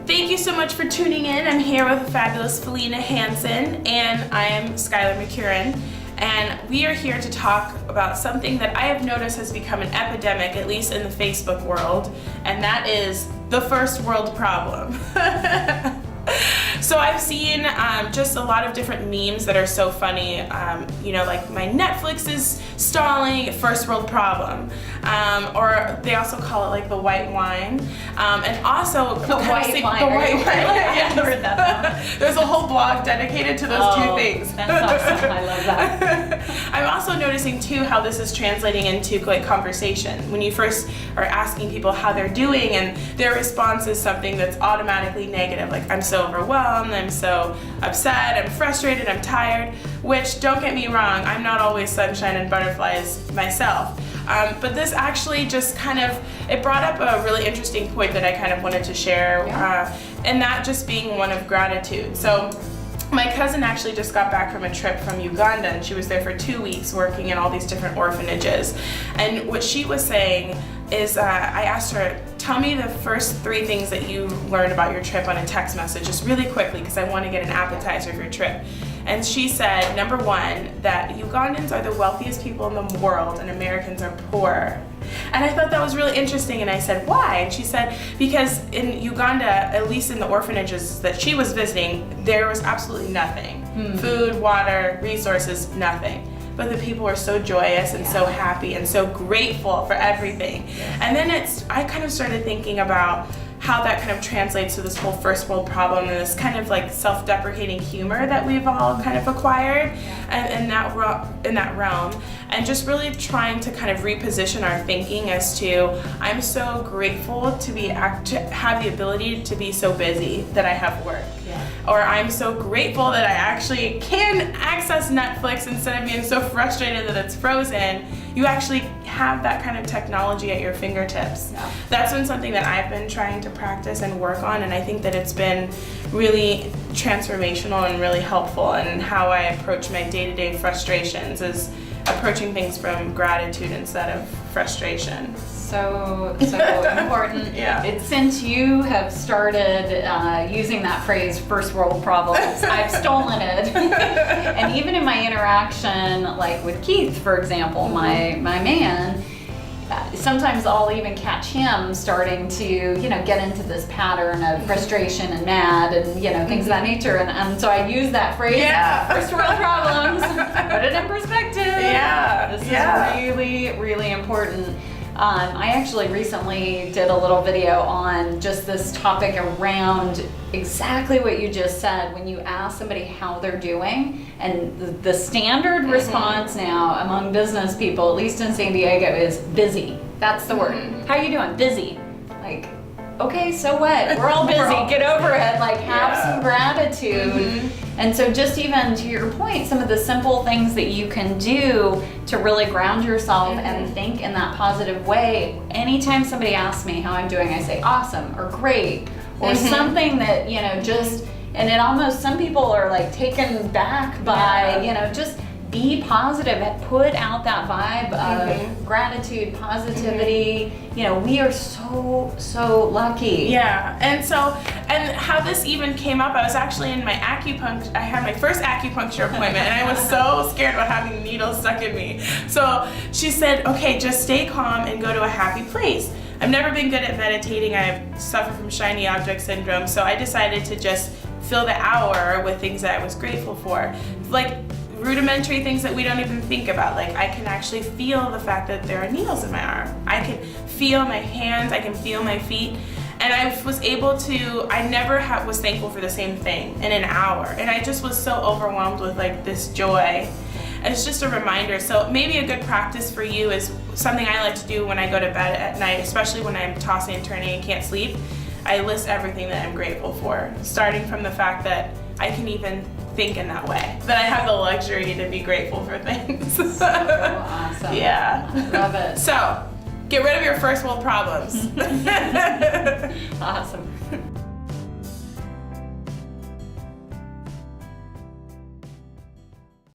Thank you so much for tuning in. I'm here with the fabulous Felena Hansen, and I am Skyler McCurran, and we are here to talk about something that I have noticed has become an epidemic, at least in the Facebook world, and that is the first world problem. So I've seen just a lot of different memes that are so funny, you know, like my Netflix is stalling, first world problem, or they also call it like the white wine, and also the white wine. Yes. I've heard that. There's a whole blog dedicated to those two things. That's awesome. I love that. I'm also noticing too how this is translating into like conversation. When you first are asking people how they're doing and their response is something that's automatically negative, like I'm so overwhelmed, I'm so upset, I'm frustrated, I'm tired, which don't get me wrong, I'm not always sunshine and butterflies myself. But this actually just kind of, it brought up a really interesting point that I kind of wanted to share, and that just being one of gratitude. So my cousin actually just got back from a trip from Uganda, and she was there for 2 weeks working in all these different orphanages. And what she was saying is, I asked her, tell me the first 3 things that you learned about your trip on a text message, just really quickly, because I want to get an appetizer of your trip. And she said, number 1, that Ugandans are the wealthiest people in the world and Americans are poor. And I thought that was really interesting, and I said, why? And she said, because in Uganda, at least in the orphanages that she was visiting, there was absolutely nothing. Food, water, resources, nothing. But the people were so joyous and so happy and so grateful for everything. And then I kind of started thinking about how that kind of translates to this whole first world problem and this kind of like self-deprecating humor that we've all kind of acquired in that realm, and just really trying to kind of reposition our thinking as to, I'm so grateful to have the ability to be so busy that I have work. Or I'm so grateful that I actually can access Netflix instead of being so frustrated that it's frozen. You actually have that kind of technology at your fingertips. That's been something that I've been trying to practice and work on, and I think that it's been really transformational and really helpful in how I approach my day-to-day frustrations, is approaching things from gratitude instead of frustration. So important. Since you have started using that phrase, first world problems, I've stolen it. And even in my interaction, like with Keith, for example, my man, sometimes I'll even catch him starting to, you know, get into this pattern of frustration and mad and, you know, things of that nature. And so I use that phrase, first world problems, put it in perspective. This is really, really important. I actually recently did a little video on just this topic around exactly what you just said. When you ask somebody how they're doing, and the standard response now among business people, at least in San Diego, is busy. That's the word. How are you doing? Busy. Like, okay, so what? We're all busy. Get over it. Like, have some gratitude. And so just even to your point, some of the simple things that you can do to really ground yourself and think in that positive way. Anytime somebody asks me how I'm doing, I say awesome or great or something that, you know, just, and it almost, some people are like taken back by, you know, just be positive and put out that vibe of gratitude, positivity. You know, we are so lucky. And how this even came up, I was actually in my I had my first acupuncture appointment, and I was so scared about having needles stuck in me. So she said, okay, just stay calm and go to a happy place. I've never been good at meditating. I suffer from shiny object syndrome, so I decided to just fill the hour with things that I was grateful for. Like rudimentary things that we don't even think about. Like, I can actually feel the fact that there are needles in my arm. I can feel my hands, I can feel my feet. And I was able to, I never was thankful for the same thing in an hour. And I just was so overwhelmed with like this joy. And it's just a reminder. So maybe a good practice for you is something I like to do when I go to bed at night, especially when I'm tossing and turning and can't sleep. I list everything that I'm grateful for, starting from the fact that I can even think in that way, that I have the luxury to be grateful for things. So awesome. Yeah. I love it. So, get rid of your first world problems. Awesome.